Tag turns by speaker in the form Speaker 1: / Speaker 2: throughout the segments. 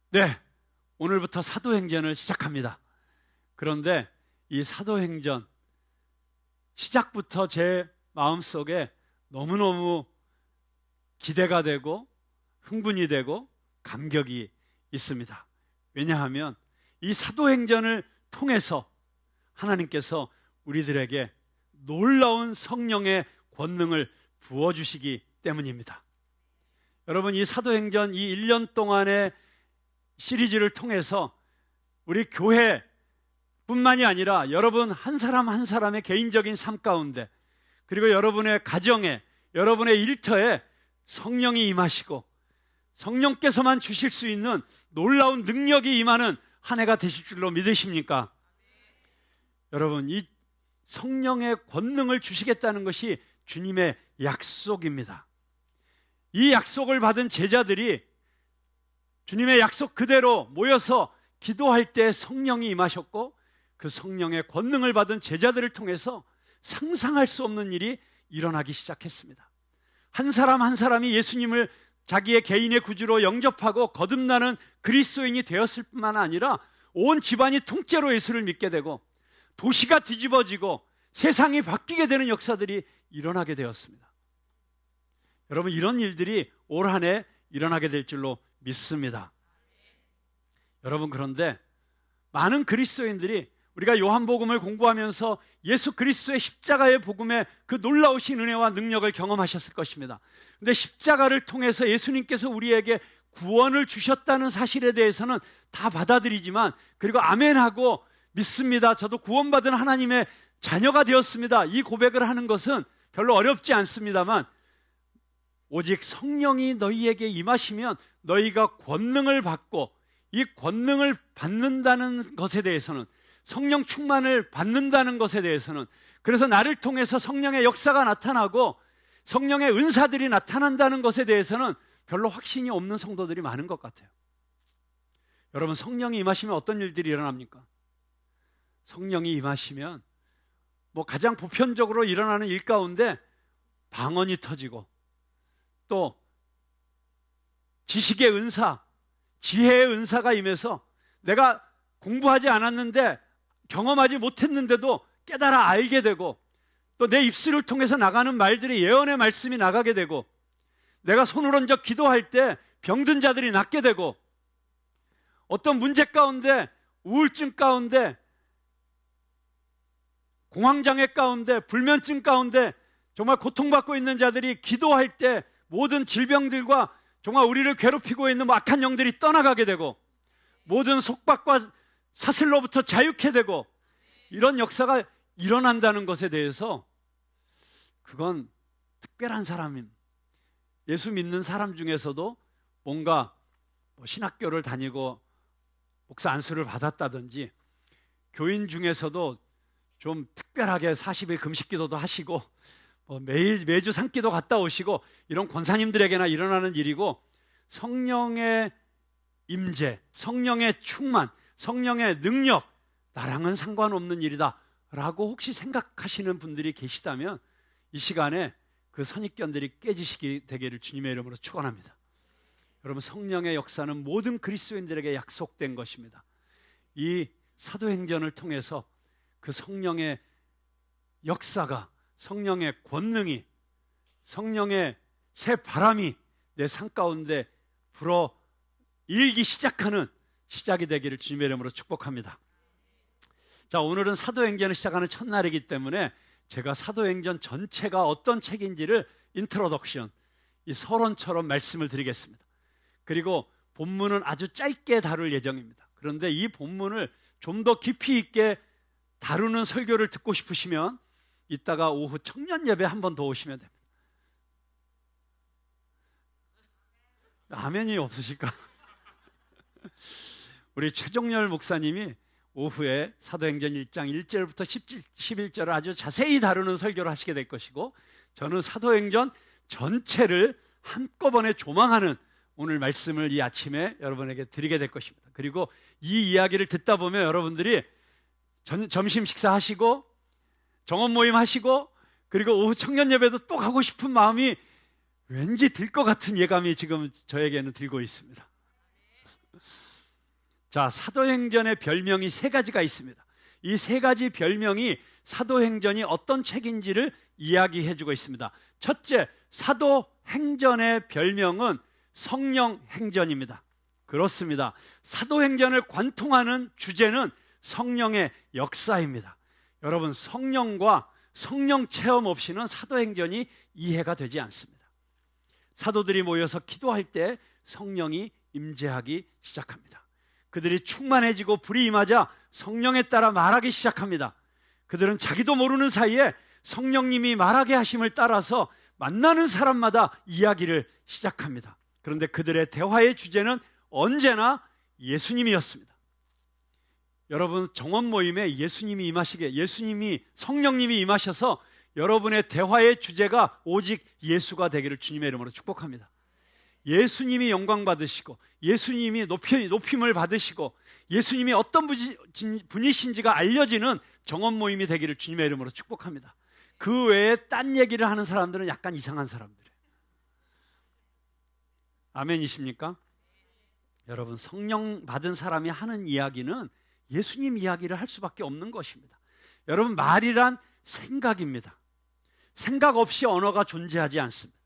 Speaker 1: 네, 오늘부터 사도행전을 시작합니다. 그런데 이 사도행전 시작부터 제 마음속에 너무너무 기대가 되고 흥분이 되고 감격이 있습니다. 왜냐하면 이 사도행전을 통해서 하나님께서 우리들에게 놀라운 성령의 권능을 부어주시기 때문입니다. 여러분, 이 사도행전 이 1년 동안의 시리즈를 통해서 우리 교회뿐만이 아니라 여러분 한 사람 한 사람의 개인적인 삶 가운데, 그리고 여러분의 가정에, 여러분의 일터에 성령이 임하시고 성령께서만 주실 수 있는 놀라운 능력이 임하는 한 해가 되실 줄로 믿으십니까? 여러분, 이 성령의 권능을 주시겠다는 것이 주님의 약속입니다. 이 약속을 받은 제자들이 주님의 약속 그대로 모여서 기도할 때 성령이 임하셨고, 그 성령의 권능을 받은 제자들을 통해서 상상할 수 없는 일이 일어나기 시작했습니다. 한 사람 한 사람이 예수님을 자기의 개인의 구주로 영접하고 거듭나는 그리스도인이 되었을 뿐만 아니라 온 집안이 통째로 예수를 믿게 되고 도시가 뒤집어지고 세상이 바뀌게 되는 역사들이 일어나게 되었습니다. 여러분, 이런 일들이 올 한 해 일어나게 될 줄로 믿습니다. 여러분, 그런데 많은 그리스도인들이 우리가 요한복음을 공부하면서 예수 그리스도의 십자가의 복음의 그 놀라우신 은혜와 능력을 경험하셨을 것입니다. 그런데 십자가를 통해서 예수님께서 우리에게 구원을 주셨다는 사실에 대해서는 다 받아들이지만, 그리고 아멘하고 믿습니다, 저도 구원받은 하나님의 자녀가 되었습니다, 이 고백을 하는 것은 별로 어렵지 않습니다만, 오직 성령이 너희에게 임하시면 너희가 권능을 받고, 이 권능을 받는다는 것에 대해서는, 성령 충만을 받는다는 것에 대해서는, 그래서 나를 통해서 성령의 역사가 나타나고 성령의 은사들이 나타난다는 것에 대해서는 별로 확신이 없는 성도들이 많은 것 같아요. 여러분, 성령이 임하시면 어떤 일들이 일어납니까? 성령이 임하시면 가장 보편적으로 일어나는 일 가운데 방언이 터지고, 또 지식의 은사, 지혜의 은사가 임해서 내가 공부하지 않았는데, 경험하지 못했는데도 깨달아 알게 되고, 또 내 입술을 통해서 나가는 말들이 예언의 말씀이 나가게 되고, 내가 손을 얹어 기도할 때 병든 자들이 낫게 되고, 어떤 문제 가운데, 우울증 가운데, 공황장애 가운데, 불면증 가운데 정말 고통받고 있는 자들이 기도할 때 모든 질병들과 정말 우리를 괴롭히고 있는 악한 영들이 떠나가게 되고, 모든 속박과 사슬로부터 자유케 되고, 이런 역사가 일어난다는 것에 대해서 그건 특별한 사람임, 예수 믿는 사람 중에서도 뭔가 신학교를 다니고 목사 안수를 받았다든지, 교인 중에서도 좀 특별하게 40일 금식기도도 하시고 매주 산기도 갔다 오시고, 이런 권사님들에게나 일어나는 일이고, 성령의 임재, 성령의 충만, 성령의 능력, 나랑은 상관없는 일이다 라고 혹시 생각하시는 분들이 계시다면, 이 시간에 그 선입견들이 깨지시게 되기를 주님의 이름으로 축원합니다. 여러분, 성령의 역사는 모든 그리스도인들에게 약속된 것입니다. 이 사도행전을 통해서 그 성령의 역사가, 성령의 권능이, 성령의 새 바람이 내 삶 가운데 불어 일기 시작하는 시작이 되기를 주님의 이름으로 축복합니다. 자, 오늘은 사도행전을 시작하는 첫날이기 때문에 제가 사도행전 전체가 어떤 책인지를 인트로덕션, 이 서론처럼 말씀을 드리겠습니다. 그리고 본문은 아주 짧게 다룰 예정입니다. 그런데 이 본문을 좀 더 깊이 있게 다루는 설교를 듣고 싶으시면 이따가 오후 청년 예배 한 번 더 오시면 됩니다. 아멘이 없으실까? 우리 최종열 목사님이 오후에 사도행전 1장 1절부터 11절을 아주 자세히 다루는 설교를 하시게 될 것이고, 저는 사도행전 전체를 한꺼번에 조망하는 오늘 말씀을 이 아침에 여러분에게 드리게 될 것입니다. 그리고 이 이야기를 듣다 보면 여러분들이 점심 식사하시고 정원 모임 하시고, 그리고 오후 청년 예배도 또 가고 싶은 마음이 왠지 들 것 같은 예감이 지금 저에게는 들고 있습니다. 자, 사도행전의 별명이 세 가지가 있습니다. 이 세 가지 별명이 사도행전이 어떤 책인지를 이야기해주고 있습니다. 첫째, 사도행전의 별명은 성령행전입니다. 그렇습니다. 사도행전을 관통하는 주제는 성령의 역사입니다. 여러분, 성령과 성령 체험 없이는 사도행전이 이해가 되지 않습니다. 사도들이 모여서 기도할 때 성령이 임재하기 시작합니다. 그들이 충만해지고 불이 임하자 성령에 따라 말하기 시작합니다. 그들은 자기도 모르는 사이에 성령님이 말하게 하심을 따라서 만나는 사람마다 이야기를 시작합니다. 그런데 그들의 대화의 주제는 언제나 예수님이었습니다. 여러분, 정원 모임에 예수님이 임하시게, 성령님이 임하셔서 여러분의 대화의 주제가 오직 예수가 되기를 주님의 이름으로 축복합니다. 예수님이 영광 받으시고, 예수님이 높임을 받으시고, 예수님이 어떤 분이신지가 알려지는 정원 모임이 되기를 주님의 이름으로 축복합니다. 그 외에 딴 얘기를 하는 사람들은 약간 이상한 사람들이에요. 아멘이십니까? 여러분, 성령 받은 사람이 하는 이야기는 예수님 이야기를 할 수밖에 없는 것입니다. 여러분, 말이란 생각입니다. 생각 없이 언어가 존재하지 않습니다.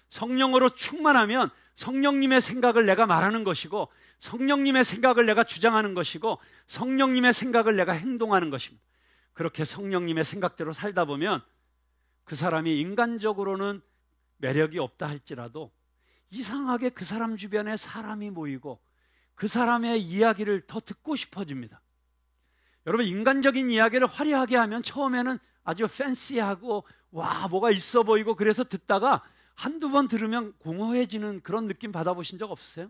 Speaker 1: 성령으로 충만하면 성령님의 생각을 내가 말하는 것이고, 성령님의 생각을 내가 주장하는 것이고, 성령님의 생각을 내가 행동하는 것입니다. 그렇게 성령님의 생각대로 살다 보면 그 사람이 인간적으로는 매력이 없다 할지라도 이상하게 그 사람 주변에 사람이 모이고 그 사람의 이야기를 더 듣고 싶어집니다. 여러분, 인간적인 이야기를 화려하게 하면 처음에는 아주 팬시하고 와, 뭐가 있어 보이고, 그래서 듣다가 한두 번 들으면 공허해지는 그런 느낌 받아보신 적 없으세요?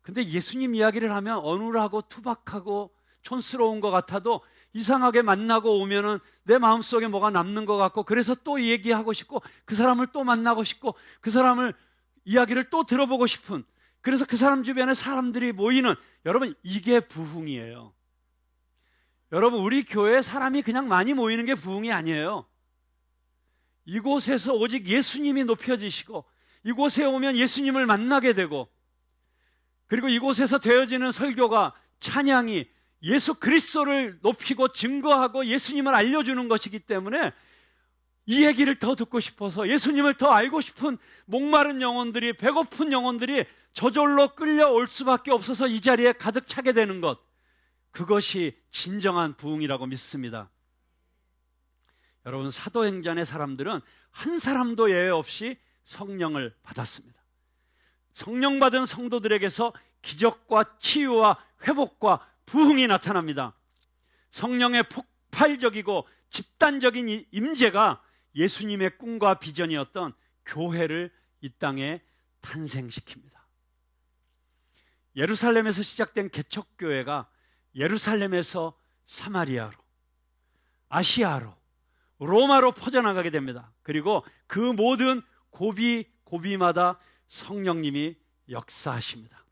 Speaker 1: 근데 예수님 이야기를 하면 어눌하고 투박하고 촌스러운 것 같아도 이상하게 만나고 오면은 내 마음속에 뭐가 남는 것 같고, 그래서 또 얘기하고 싶고, 그 사람을 또 만나고 싶고, 그 사람을 이야기를 또 들어보고 싶은, 그래서 그 사람 주변에 사람들이 모이는, 여러분, 이게 부흥이에요. 여러분, 우리 교회에 사람이 그냥 많이 모이는 게 부흥이 아니에요. 이곳에서 오직 예수님이 높여지시고, 이곳에 오면 예수님을 만나게 되고, 그리고 이곳에서 되어지는 설교가, 찬양이 예수 그리스도를 높이고 증거하고 예수님을 알려주는 것이기 때문에 이 얘기를 더 듣고 싶어서, 예수님을 더 알고 싶은 목마른 영혼들이, 배고픈 영혼들이 저절로 끌려올 수밖에 없어서 이 자리에 가득 차게 되는 것, 그것이 진정한 부흥이라고 믿습니다. 여러분, 사도행전의 사람들은 한 사람도 예외 없이 성령을 받았습니다. 성령 받은 성도들에게서 기적과 치유와 회복과 부흥이 나타납니다. 성령의 폭발적이고 집단적인 임재가 예수님의 꿈과 비전이었던 교회를 이 땅에 탄생시킵니다. 예루살렘에서 시작된 개척교회가 예루살렘에서 사마리아로, 아시아로, 로마로 퍼져나가게 됩니다. 그리고 그 모든 고비마다 성령님이 역사하십니다.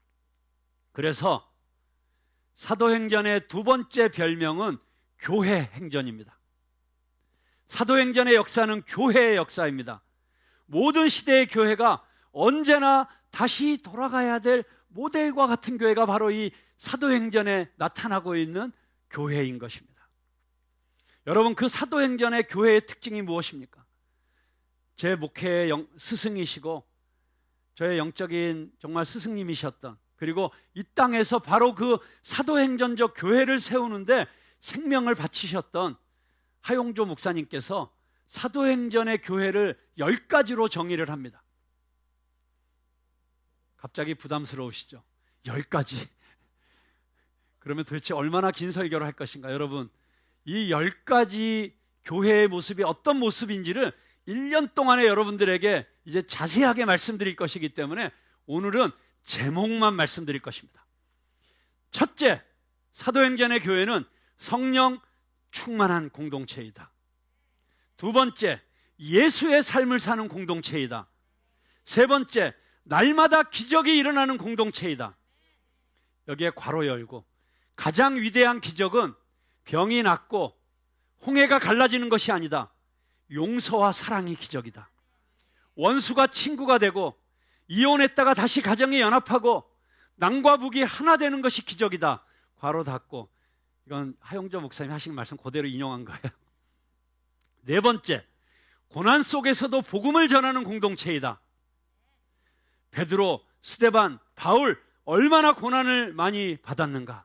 Speaker 1: 그래서 사도행전의 두 번째 별명은 교회 행전입니다. 사도행전의 역사는 교회의 역사입니다. 모든 시대의 교회가 언제나 다시 돌아가야 될 모델과 같은 교회가 바로 이 사도행전에 나타나고 있는 교회인 것입니다. 여러분, 그 사도행전의 교회의 특징이 무엇입니까? 제 목회의 스승이시고 저의 영적인 정말 스승님이셨던, 그리고 이 땅에서 바로 그 사도행전적 교회를 세우는데 생명을 바치셨던 하용조 목사님께서 사도행전의 교회를 10가지로 정의를 합니다. 갑자기 부담스러우시죠? 10가지. 그러면 도대체 얼마나 긴 설교를 할 것인가? 여러분, 이 10가지 교회의 모습이 어떤 모습인지를 1년 동안에 여러분들에게 이제 자세하게 말씀드릴 것이기 때문에 오늘은 제목만 말씀드릴 것입니다. 첫째, 사도행전의 교회는 성령 충만한 공동체이다. 두 번째, 예수의 삶을 사는 공동체이다. 세 번째, 날마다 기적이 일어나는 공동체이다. 여기에 괄호 열고, 가장 위대한 기적은 병이 낫고 홍해가 갈라지는 것이 아니다. 용서와 사랑이 기적이다. 원수가 친구가 되고 이혼했다가 다시 가정이 연합하고 남과 북이 하나 되는 것이 기적이다. 괄호 닫고. 이건 하용조 목사님이 하신 말씀 그대로 인용한 거예요. 네 번째, 고난 속에서도 복음을 전하는 공동체이다. 베드로, 스데반, 바울 얼마나 고난을 많이 받았는가.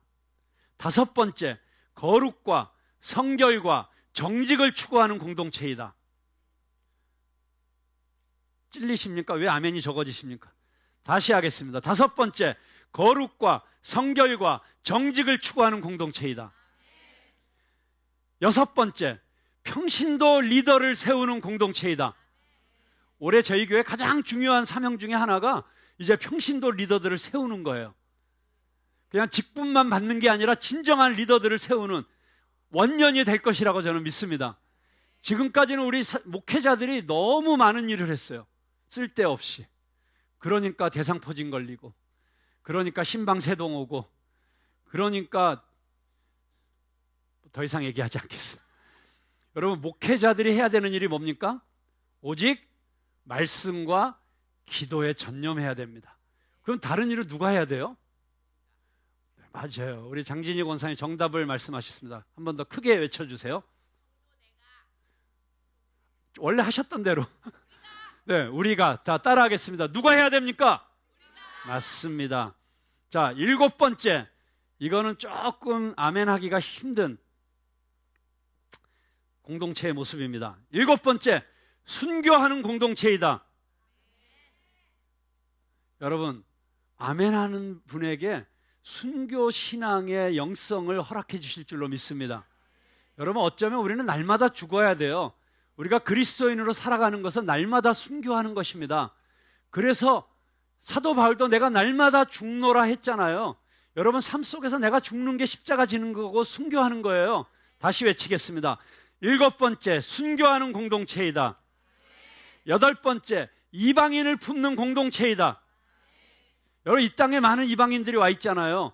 Speaker 1: 다섯 번째, 거룩과 성결과 정직을 추구하는 공동체이다. 찔리십니까? 왜 아멘이 적어지십니까? 다시 하겠습니다. 다섯 번째, 거룩과 성결과 정직을 추구하는 공동체이다. 여섯 번째, 평신도 리더를 세우는 공동체이다. 올해 저희 교회 가장 중요한 사명 중에 하나가 이제 평신도 리더들을 세우는 거예요. 그냥 직분만 받는 게 아니라 진정한 리더들을 세우는 원년이 될 것이라고 저는 믿습니다. 지금까지는 우리 목회자들이 너무 많은 일을 했어요. 쓸데없이. 그러니까 대상포진 걸리고, 그러니까 신방세동 오고, 그러니까 더 이상 얘기하지 않겠습니다. 여러분, 목회자들이 해야 되는 일이 뭡니까? 오직 말씀과 기도에 전념해야 됩니다. 그럼 다른 일을 누가 해야 돼요? 네, 맞아요. 우리 장진희 권사님 정답을 말씀하셨습니다. 한 번 더 크게 외쳐주세요. 원래 하셨던 대로. 네, 우리가 다 따라하겠습니다. 누가 해야 됩니까? 맞습니다. 자, 일곱 번째. 이거는 조금 아멘하기가 힘든 공동체의 모습입니다. 일곱 번째, 순교하는 공동체이다. 여러분, 아멘하는 분에게 순교 신앙의 영성을 허락해 주실 줄로 믿습니다. 여러분, 어쩌면 우리는 날마다 죽어야 돼요. 우리가 그리스도인으로 살아가는 것은 날마다 순교하는 것입니다. 그래서 사도 바울도 내가 날마다 죽노라 했잖아요. 여러분, 삶 속에서 내가 죽는 게 십자가 지는 거고 순교하는 거예요. 다시 외치겠습니다. 일곱 번째, 순교하는 공동체이다. 여덟 번째, 이방인을 품는 공동체이다. 여러분, 이 땅에 많은 이방인들이 와 있잖아요.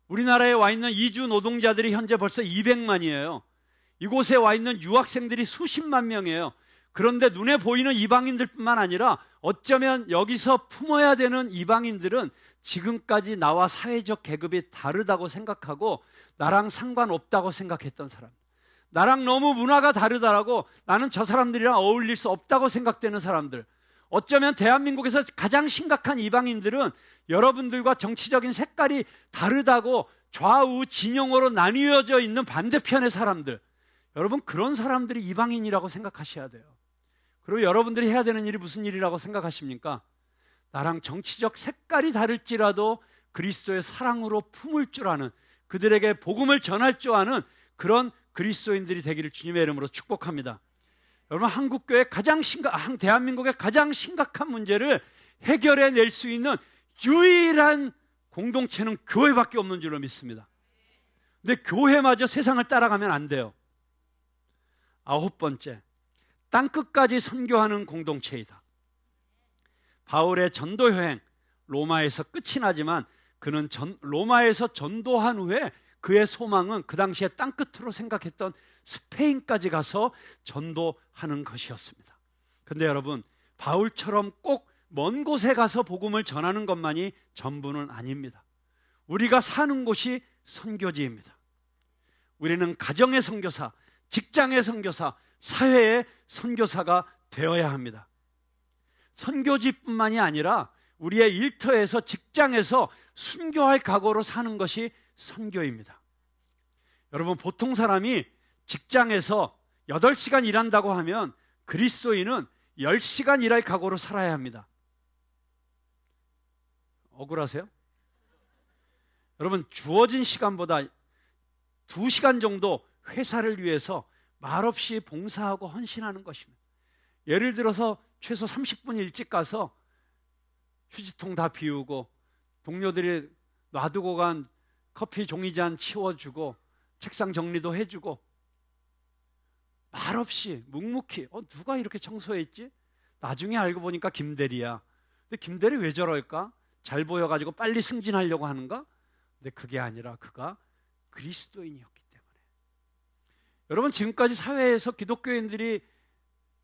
Speaker 1: 우리나라에 와 있는 이주 노동자들이 현재 벌써 200만이에요. 이곳에 와 있는 유학생들이 수십만 명이에요. 그런데 눈에 보이는 이방인들뿐만 아니라 어쩌면 여기서 품어야 되는 이방인들은 지금까지 나와 사회적 계급이 다르다고 생각하고 나랑 상관없다고 생각했던 사람, 나랑 너무 문화가 다르다라고 나는 저 사람들이랑 어울릴 수 없다고 생각되는 사람들, 어쩌면 대한민국에서 가장 심각한 이방인들은 여러분들과 정치적인 색깔이 다르다고 좌우 진영으로 나뉘어져 있는 반대편의 사람들, 여러분, 그런 사람들이 이방인이라고 생각하셔야 돼요. 그리고 여러분들이 해야 되는 일이 무슨 일이라고 생각하십니까? 나랑 정치적 색깔이 다를지라도 그리스도의 사랑으로 품을 줄 아는, 그들에게 복음을 전할 줄 아는 그런 그리스도인들이 되기를 주님의 이름으로 축복합니다. 여러분, 대한민국의 가장 심각한 문제를 해결해 낼 수 있는 유일한 공동체는 교회밖에 없는 줄로 믿습니다. 근데 교회마저 세상을 따라가면 안 돼요. 아홉 번째, 땅끝까지 선교하는 공동체이다. 바울의 전도 여행, 로마에서 끝이 나지만 그는 로마에서 전도한 후에 그의 소망은 그 당시에 땅끝으로 생각했던 스페인까지 가서 전도하는 것이었습니다. 그런데 여러분, 바울처럼 꼭 먼 곳에 가서 복음을 전하는 것만이 전부는 아닙니다. 우리가 사는 곳이 선교지입니다. 우리는 가정의 선교사, 직장의 선교사, 사회의 선교사가 되어야 합니다. 선교지뿐만이 아니라 우리의 일터에서, 직장에서 순교할 각오로 사는 것이 선교입니다. 여러분, 보통 사람이 직장에서 8시간 일한다고 하면 그리스도인은 10시간 일할 각오로 살아야 합니다. 억울하세요? 여러분, 주어진 시간보다 2시간 정도 회사를 위해서 말없이 봉사하고 헌신하는 것입니다. 예를 들어서 최소 30분 일찍 가서 휴지통 다 비우고 동료들이 놔두고 간 커피 종이잔 치워주고 책상 정리도 해주고 말없이 묵묵히 누가 이렇게 청소했지? 나중에 알고 보니까 김대리야. 근데 김대리 왜 저럴까? 잘 보여가지고 빨리 승진하려고 하는가? 근데 그게 아니라 그가 그리스도인이었기 때문에. 여러분, 지금까지 사회에서 기독교인들이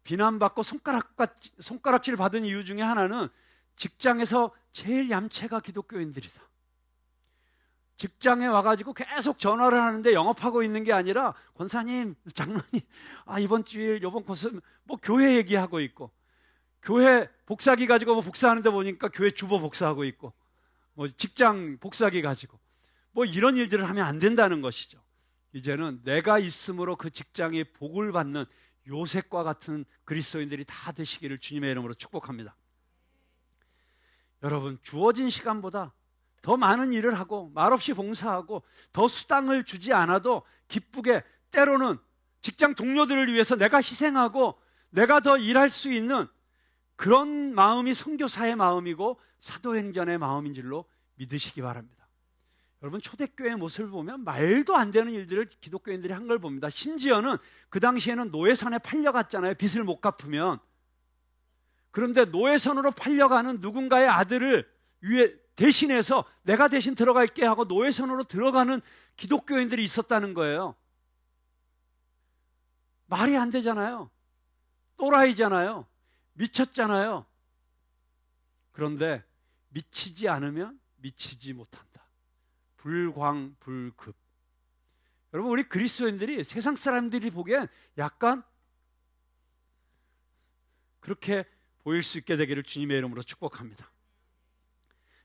Speaker 1: 비난받고 손가락질 받은 이유 중에 하나는 직장에서 제일 얌체가 기독교인들이다. 직장에 와가지고 계속 전화를 하는데 영업하고 있는 게 아니라 권사님, 장로님, 이번 주일, 이번 코스 뭐 교회 얘기하고 있고, 교회 복사기 가지고 뭐 복사하는데 보니까 교회 주보 복사하고 있고, 뭐 직장 복사기 가지고 뭐 이런 일들을 하면 안 된다는 것이죠. 이제는 내가 있음으로 그 직장이 복을 받는 요셉과 같은 그리스도인들이 다 되시기를 주님의 이름으로 축복합니다. 여러분, 주어진 시간보다 더 많은 일을 하고 말없이 봉사하고 더 수당을 주지 않아도 기쁘게, 때로는 직장 동료들을 위해서 내가 희생하고 내가 더 일할 수 있는 그런 마음이 선교사의 마음이고 사도행전의 마음인 줄로 믿으시기 바랍니다. 여러분, 초대교회의 모습을 보면 말도 안 되는 일들을 기독교인들이 한 걸 봅니다. 심지어는 그 당시에는 노예선에 팔려갔잖아요. 빚을 못 갚으면. 그런데 노예선으로 팔려가는 누군가의 아들을 위에 대신해서 내가 대신 들어갈게 하고 노예선으로 들어가는 기독교인들이 있었다는 거예요. 말이 안 되잖아요. 또라이잖아요. 미쳤잖아요. 그런데 미치지 않으면 미치지 못한다. 불광불급. 여러분, 우리 그리스도인들이 세상 사람들이 보기엔 약간 그렇게 보일 수 있게 되기를 주님의 이름으로 축복합니다.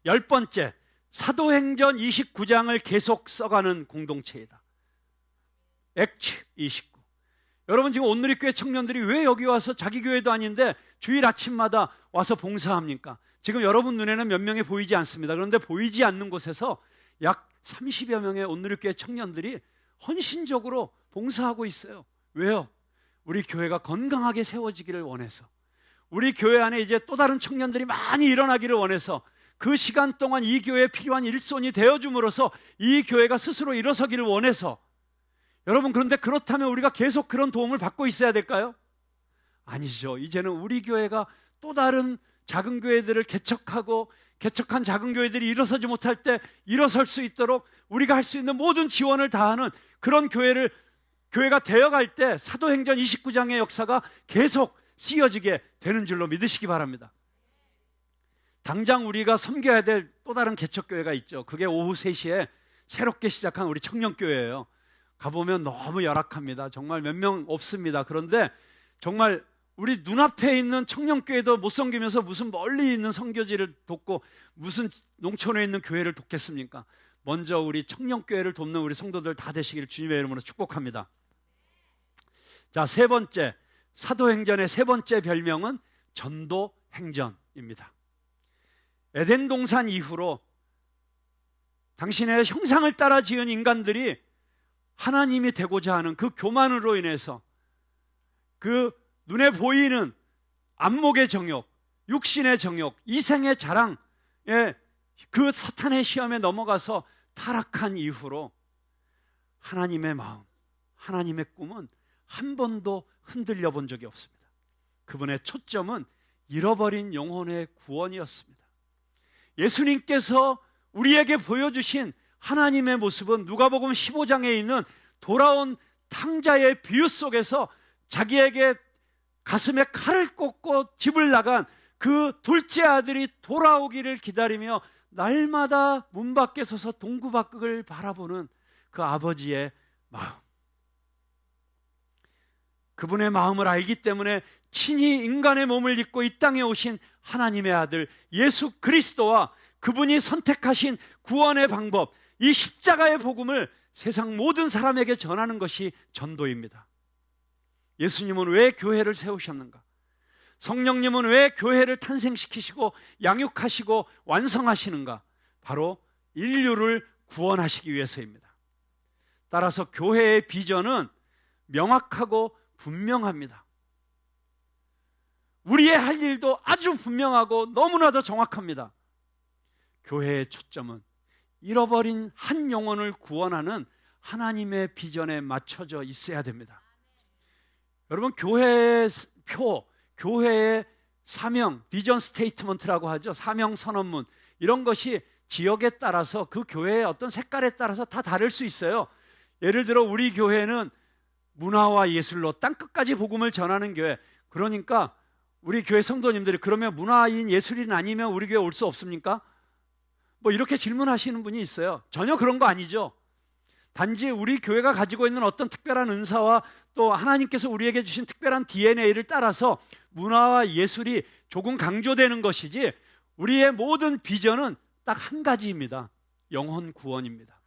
Speaker 1: 10번째, 사도행전 29장을 계속 써가는 공동체이다. 액트 29. 여러분, 지금 온누리교회 청년들이 왜 여기 와서 자기 교회도 아닌데 주일 아침마다 와서 봉사합니까? 지금 여러분 눈에는 몇 명이 보이지 않습니다. 그런데 보이지 않는 곳에서 약 30여 명의 온누리교회 청년들이 헌신적으로 봉사하고 있어요. 왜요? 우리 교회가 건강하게 세워지기를 원해서, 우리 교회 안에 이제 또 다른 청년들이 많이 일어나기를 원해서, 그 시간 동안 이 교회에 필요한 일손이 되어줌으로써 이 교회가 스스로 일어서기를 원해서. 여러분, 그런데 그렇다면 우리가 계속 그런 도움을 받고 있어야 될까요? 아니죠. 이제는 우리 교회가 또 다른 작은 교회들을 개척하고, 개척한 작은 교회들이 일어서지 못할 때 일어설 수 있도록 우리가 할 수 있는 모든 지원을 다하는 그런 교회가 되어갈 때 사도행전 29장의 역사가 계속 쓰여지게 되는 줄로 믿으시기 바랍니다. 당장 우리가 섬겨야 될 또 다른 개척교회가 있죠. 그게 오후 3시에 새롭게 시작한 우리 청년교회예요. 가보면 너무 열악합니다. 정말 몇 명 없습니다. 그런데 정말 우리 눈앞에 있는 청년교회도 못 섬기면서 무슨 멀리 있는 선교지를 돕고 무슨 농촌에 있는 교회를 돕겠습니까? 먼저 우리 청년교회를 돕는 우리 성도들 다 되시기를 주님의 이름으로 축복합니다. 자, 3번째, 사도행전의 3번째 별명은 전도행전입니다. 에덴 동산 이후로 당신의 형상을 따라 지은 인간들이 하나님이 되고자 하는 그 교만으로 인해서 그 눈에 보이는 안목의 정욕, 육신의 정욕, 이생의 자랑에 그 사탄의 시험에 넘어가서 타락한 이후로 하나님의 마음, 하나님의 꿈은 한 번도 흔들려 본 적이 없습니다. 그분의 초점은 잃어버린 영혼의 구원이었습니다. 예수님께서 우리에게 보여주신 하나님의 모습은 누가복음 15장에 있는 돌아온 탕자의 비유 속에서 자기에게 가슴에 칼을 꽂고 집을 나간 그 둘째 아들이 돌아오기를 기다리며 날마다 문 밖에 서서 동구박극을 바라보는 그 아버지의 마음, 그분의 마음을 알기 때문에 친히 인간의 몸을 입고 이 땅에 오신 하나님의 아들 예수 그리스도와 그분이 선택하신 구원의 방법, 이 십자가의 복음을 세상 모든 사람에게 전하는 것이 전도입니다. 예수님은 왜 교회를 세우셨는가? 성령님은 왜 교회를 탄생시키시고 양육하시고 완성하시는가? 바로 인류를 구원하시기 위해서입니다. 따라서 교회의 비전은 명확하고 분명합니다. 우리의 할 일도 아주 분명하고 너무나도 정확합니다. 교회의 초점은 잃어버린 한 영혼을 구원하는 하나님의 비전에 맞춰져 있어야 됩니다. 여러분, 교회의 표, 교회의 사명, 비전 스테이트먼트라고 하죠. 사명 선언문, 이런 것이 지역에 따라서 그 교회의 어떤 색깔에 따라서 다 다를 수 있어요. 예를 들어 우리 교회는 문화와 예술로 땅끝까지 복음을 전하는 교회. 그러니까 우리 교회 성도님들이 그러면 문화인 예술인 아니면 우리 교회 올 수 없습니까? 뭐 이렇게 질문하시는 분이 있어요. 전혀 그런 거 아니죠. 단지 우리 교회가 가지고 있는 어떤 특별한 은사와 또 하나님께서 우리에게 주신 특별한 DNA를 따라서 문화와 예술이 조금 강조되는 것이지, 우리의 모든 비전은 딱 한 가지입니다. 영혼 구원입니다.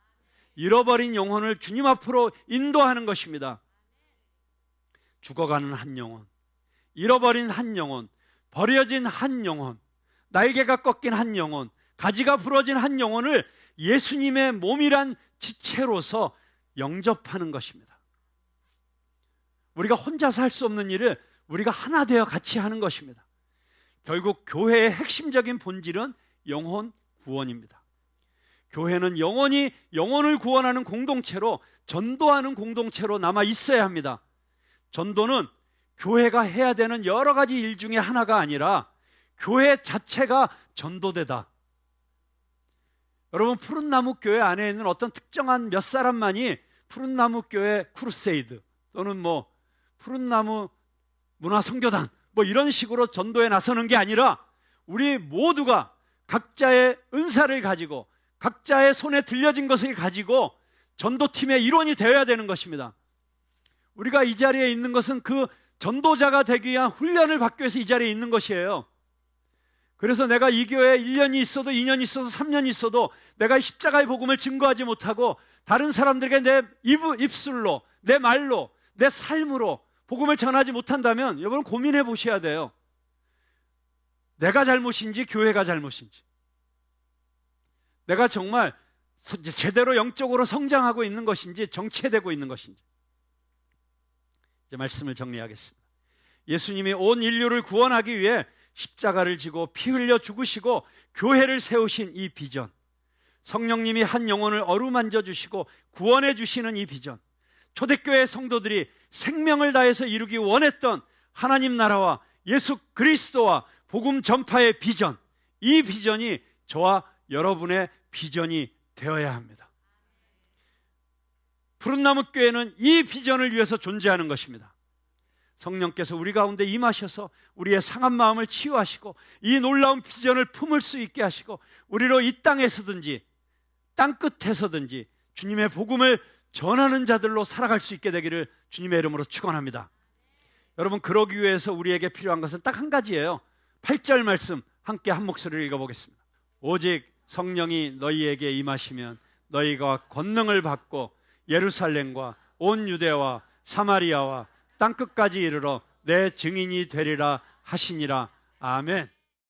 Speaker 1: 잃어버린 영혼을 주님 앞으로 인도하는 것입니다. 죽어가는 한 영혼, 잃어버린 한 영혼, 버려진 한 영혼, 날개가 꺾인 한 영혼, 가지가 부러진 한 영혼을 예수님의 몸이란 지체로서 영접하는 것입니다. 우리가 혼자서 할 수 없는 일을 우리가 하나 되어 같이 하는 것입니다. 결국 교회의 핵심적인 본질은 영혼 구원입니다. 교회는 영원히 영혼을 구원하는 공동체로, 전도하는 공동체로 남아 있어야 합니다. 전도는 교회가 해야 되는 여러 가지 일 중에 하나가 아니라 교회 자체가 전도되다. 여러분, 푸른나무 교회 안에 있는 어떤 특정한 몇 사람만이 푸른나무 교회 크루세이드 또는 뭐 푸른나무 문화선교단 뭐 이런 식으로 전도에 나서는 게 아니라, 우리 모두가 각자의 은사를 가지고 각자의 손에 들려진 것을 가지고 전도팀의 일원이 되어야 되는 것입니다. 우리가 이 자리에 있는 것은 그 전도자가 되기 위한 훈련을 받기 위해서 이 자리에 있는 것이에요. 그래서 내가 이 교회에 1년이 있어도 2년이 있어도 3년이 있어도 내가 십자가의 복음을 증거하지 못하고 다른 사람들에게 내 입술로, 내 말로, 내 삶으로 복음을 전하지 못한다면 여러분 고민해 보셔야 돼요. 내가 잘못인지 교회가 잘못인지, 내가 정말 제대로 영적으로 성장하고 있는 것인지 정체되고 있는 것인지. 이제 말씀을 정리하겠습니다. 예수님이 온 인류를 구원하기 위해 십자가를 지고 피 흘려 죽으시고 교회를 세우신 이 비전, 성령님이 한 영혼을 어루만져 주시고 구원해 주시는 이 비전, 초대교회 성도들이 생명을 다해서 이루기 원했던 하나님 나라와 예수 그리스도와 복음 전파의 비전, 이 비전이 저와 여러분의 비전이 되어야 합니다. 푸른나무 교회는 이 비전을 위해서 존재하는 것입니다. 성령께서 우리 가운데 임하셔서 우리의 상한 마음을 치유하시고 이 놀라운 비전을 품을 수 있게 하시고 우리로 이 땅에서든지 땅끝에서든지 주님의 복음을 전하는 자들로 살아갈 수 있게 되기를 주님의 이름으로 축원합니다. 여러분, 그러기 위해서 우리에게 필요한 것은 딱 한 가지예요. 8절 말씀 함께 한 목소리를 읽어보겠습니다. 오직 성령이 너희에게 임하시면 너희가 권능을 받고 예루살렘과 온 유대와 사마리아와 땅끝까지 이르러 내 증인이 되리라 하시니라. 아멘.